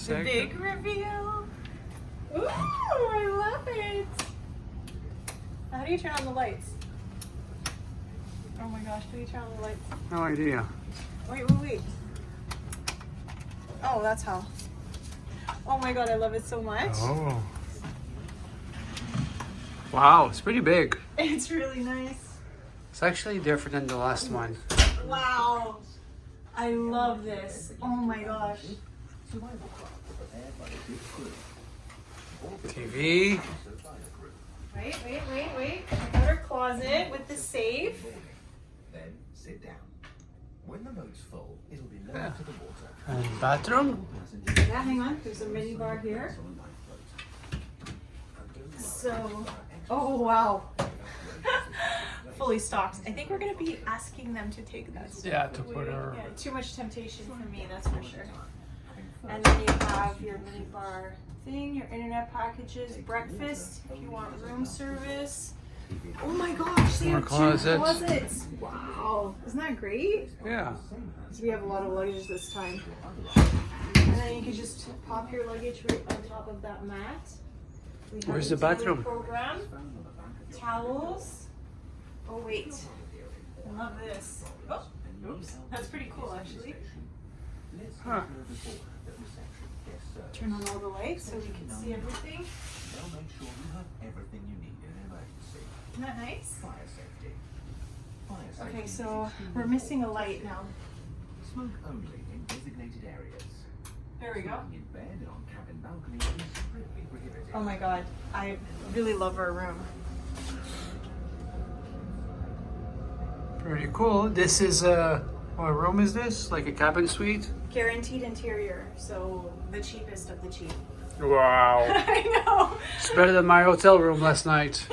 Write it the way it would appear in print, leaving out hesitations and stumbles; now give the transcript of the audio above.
The big reveal. Ooh, I love it. How do you turn on the lights? Oh my gosh, how do you turn on the lights? No idea. Wait. Oh, that's how. Oh my god, I love it so much. Oh. Wow, it's pretty big. It's really nice. It's actually different than the last one. Wow. I love this. Oh my gosh. TV. Wait. Another closet with the safe. Then sit down. When the boat's full, it'll be lowered to the water. And bathroom. Yeah, hang on. There's a mini bar here. So, oh wow. Fully stocked. I think we're gonna be asking them to take that stuff. Yeah, to put our... Yeah, too much temptation for me, that's for sure. And then you have your mini bar thing, your internet packages, breakfast, if you want room service. Oh my gosh, they More have closets. 2 closets. Wow, isn't that great? Yeah. So we have a lot of luggage this time. And then you can just pop your luggage right on top of that mat. We have Where's a the bathroom? Program, towels. Oh wait, I love this. Oh, oops, that's pretty cool actually. Huh. Turn on all the lights so we can see everything. They'll make sure you have everything you need in an emergency. Isn't that nice? Fire safety. Fire safety Okay, is so extremely we're missing a light now. Smoke only in designated areas. There we go. Smoking in bed and on cabin balconies is strictly prohibited. Oh my god, I really love our room. Pretty cool. This is what room is this? Like a cabin suite? Guaranteed interior, so the cheapest of the cheap. Wow. I know. It's better than my hotel room last night.